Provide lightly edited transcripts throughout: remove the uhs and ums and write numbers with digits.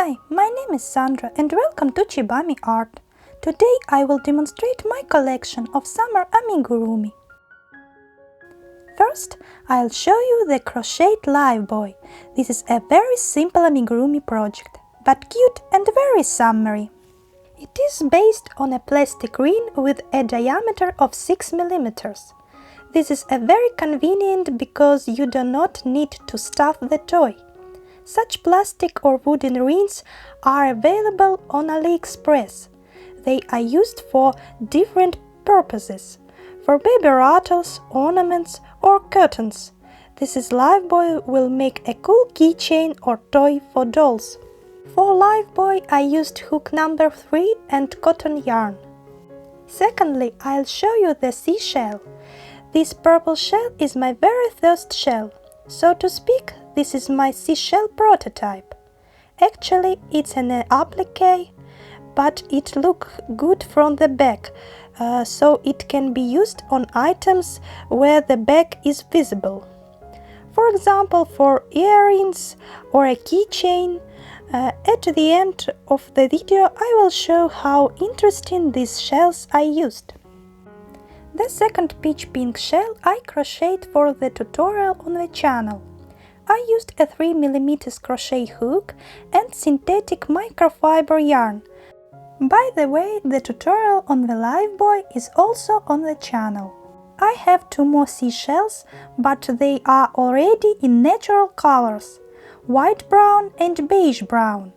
Hi, my name is Sandra and welcome to ChibAmi Art. Today I will demonstrate my collection of summer amigurumi. First, I'll show you the crocheted Lifebuoy. This is a very simple amigurumi project, but cute and very summery. It is based on a plastic ring with a diameter of 6 mm. This is a very convenient because you do not need to stuff the toy. Such plastic or wooden rings are available on AliExpress. They are used for different purposes, for baby rattles, ornaments or curtains. This Lifebuoy will make a cool keychain or toy for dolls. For Lifebuoy I used hook number 3 and cotton yarn. Secondly, I'll show you the Seashell. This purple shell is my very first shell. So to speak, this is my Seashell prototype. Actually, it's an applique, but it looks good from the back, so it can be used on items where the back is visible. For example, for earrings or a keychain. At the end of the video I will show how interesting these shells I used. The second peach pink shell I crocheted for the tutorial on the channel. I used a 3 mm crochet hook and synthetic microfiber yarn. By the way, the tutorial on the Lifebuoy is also on the channel. I have 2 more seashells, but they are already in natural colors, white brown and beige brown.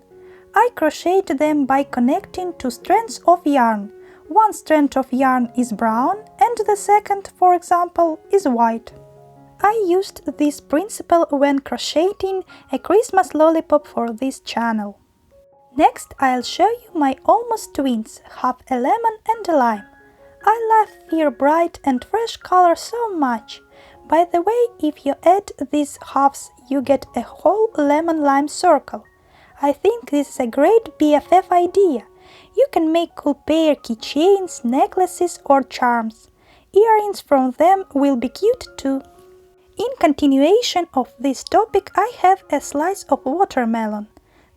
I crocheted them by connecting 2 strands of yarn. One strand of yarn is brown and the second, for example, is white. I used this principle when crocheting a Christmas lollipop for this channel. Next, I'll show you my almost twins, half a lemon and a lime. I love their bright and fresh color so much. By the way, if you add these halves, you get a whole lemon-lime circle. I think this is a great BFF idea. You can make cool pair keychains, necklaces or charms. Earrings from them will be cute too. In continuation of this topic, I have a slice of watermelon.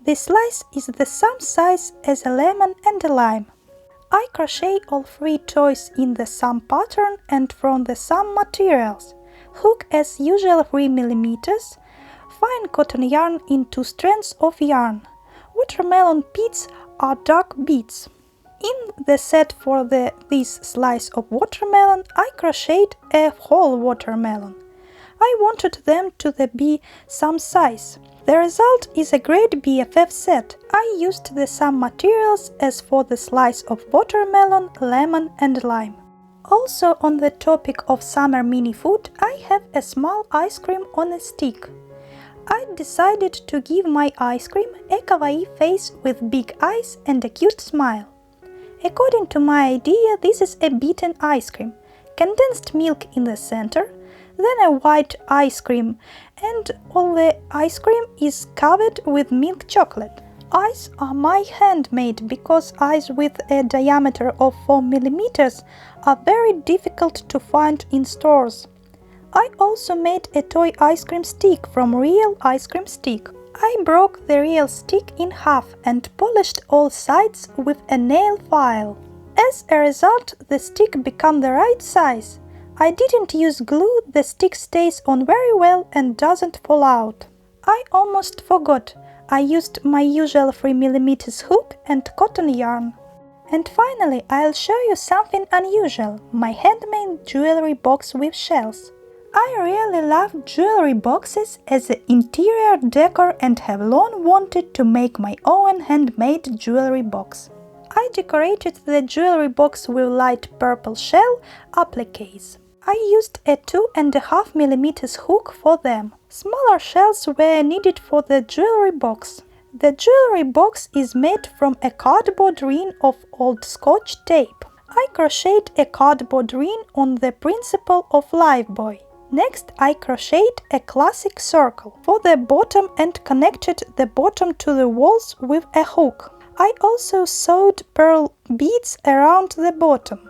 This slice is the same size as a lemon and a lime. I crochet all 3 toys in the same pattern and from the same materials. Hook as usual 3 mm, fine cotton yarn in 2 strands of yarn. Watermelon beads are dark beads. In the set for this slice of watermelon, I crocheted a whole watermelon. I wanted them to be some size. The result is a great BFF set. I used the same materials as for the slice of watermelon, lemon and lime. Also on the topic of summer mini food, I have a small ice cream on a stick. I decided to give my ice cream a kawaii face with big eyes and a cute smile. According to my idea, this is a beaten ice cream, condensed milk in the center, then a white ice cream, and all the ice cream is covered with milk chocolate. Eyes are my handmade because eyes with a diameter of 4 mm are very difficult to find in stores. I also made a toy ice cream stick from real ice cream stick. I broke the real stick in half and polished all sides with a nail file. As a result, the stick became the right size. I didn't use glue, the stick stays on very well and doesn't fall out. I almost forgot. I used my usual 3 mm hook and cotton yarn. And finally, I'll show you something unusual, my handmade jewelry box with shells. I really love jewelry boxes as an interior decor and have long wanted to make my own handmade jewelry box. I decorated the jewelry box with light purple shell appliques. I used a 2.5 mm hook for them. Smaller shells were needed for the jewelry box. The jewelry box is made from a cardboard ring of old Scotch tape. I crocheted a cardboard ring on the principle of Lifebuoy. Next, I crocheted a classic circle for the bottom and connected the bottom to the walls with a hook. I also sewed pearl beads around the bottom.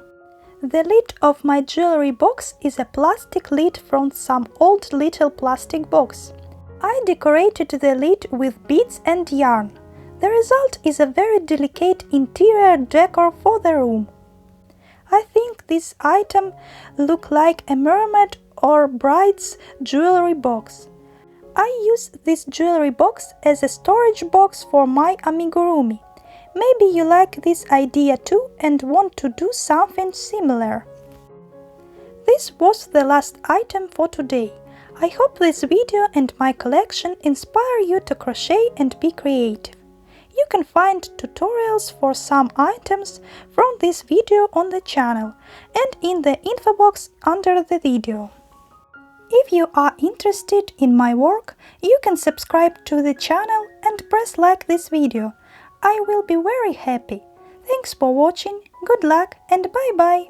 The lid of my jewelry box is a plastic lid from some old little plastic box. I decorated the lid with beads and yarn. The result is a very delicate interior decor for the room. I think this item looks like a mermaid or bride's jewelry box. I use this jewelry box as a storage box for my amigurumi. Maybe you like this idea too and want to do something similar. This was the last item for today. I hope this video and my collection inspire you to crochet and be creative. You can find tutorials for some items from this video on the channel and in the info box under the video. If you are interested in my work, you can subscribe to the channel and press like this video. I will be very happy. Thanks for watching, good luck and bye bye!